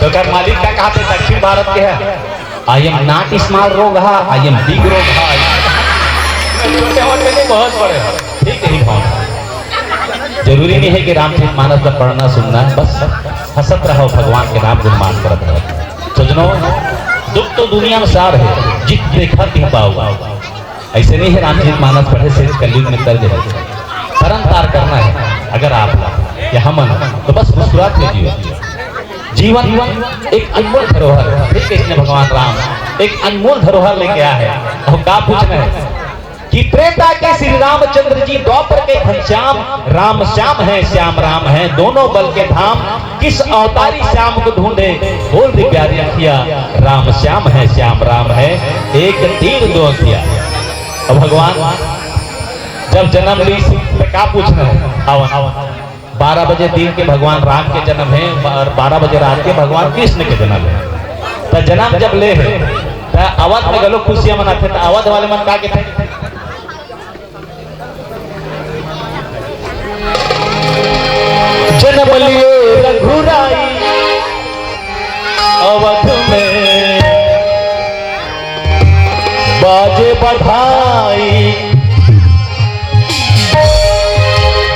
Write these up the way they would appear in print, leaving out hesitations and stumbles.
तो कर मालिक का कहा दक्षिण भारत के है, आई एम नॉट स्मॉल रोग, आई एम बिग रोग। छोटे होते नहीं, बहुत बड़े हो। ठीक है, जरूरी नहीं है कि रामचरितमानस का पढ़ना सुनना, बस हंसत रहो, भगवान के नाम गुणमान करत रहो। सजनों, दुख तो दुनिया में सार है, जित देखा तिह पाओ। ऐसे नहीं है रामचरितमानस पढ़े से कलयुग में तर्ज है, तरन तार करना है। अगर आप या हम तो बस मुस्कुराते जियो। जीवन एक अनमोल धरोहर है। ठीक है, इसने भगवान राम एक अनमोल धरोहर लेके आया है। और क्या पूछना है कि त्रेता के श्री रामचंद्र जी, द्वापर के घनश्याम, राम श्याम है श्याम राम है, दोनों बल के धाम, किस अवतारी श्याम को ढूंढे, बोल दी प्यारी अखिया, राम श्याम है श्याम राम है, एक तीर दो अखिया। और भगवान जब जन्म ली तो क्या पूछना है, 12 बजे दिन के भगवान राम के जन्म है और 12 बजे रात के भगवान कृष्ण के जन्म है। तो जन्म जब ले है तो अवध में गलो खुशियां मनाते, तो अवध वाले मन का कहते हैं, जन्म लिए रघुराई अवध में, बाजे बधाई,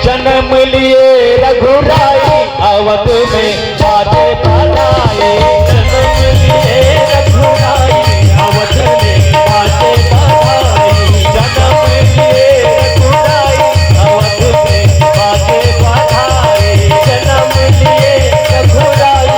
जन्म लिए रघुराई अवध में, बाजे बधाई, जन्म लिए रघुराई अवध में, बाजे बधाई, जन्म लिए रघुराई अवध में, बाजे बधाई, जन्म लिए रघुराई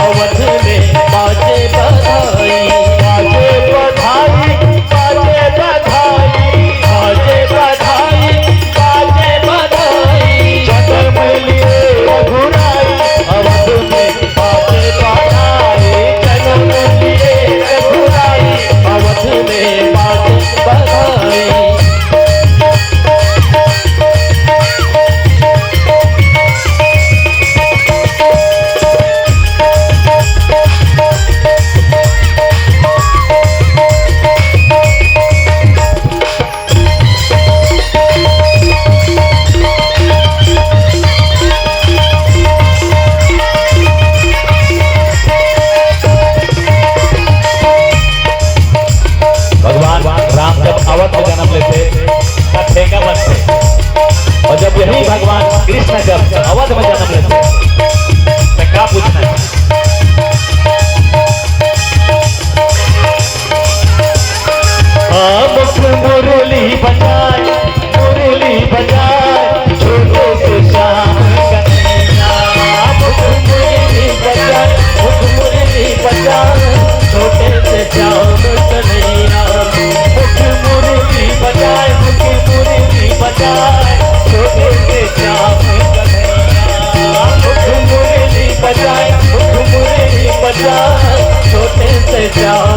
अवध में, बाजे बधाई, बाजे बधाई, बाजे बधाई, बाजे बधाई, बाजे बधाई, जन्म लिए रघुराई अवध में, बाजे बधाई, जन्म लिए रघुराई अवध में, बाजे बधाई। भगवान राम जब अवध में जन्म लेते तब ठेका बनते, और जब यही भगवान कृष्ण जब अवध में जन्म लेते तो क्या पूछना है, मुख मुरली बजाए, मुरली बजाए, छोटे से श्याम कन्हैया, मुख मुरली बजाए, मुख मुरली बजाए, छोटे से श्याम कन्हैया, मुख मुरली बजाए, मुख मुरली बजाए, छोटे से श्याम कन्हैया, मुख मुरली बजाए, मुख मुरली बजाए, छोटे से श्याम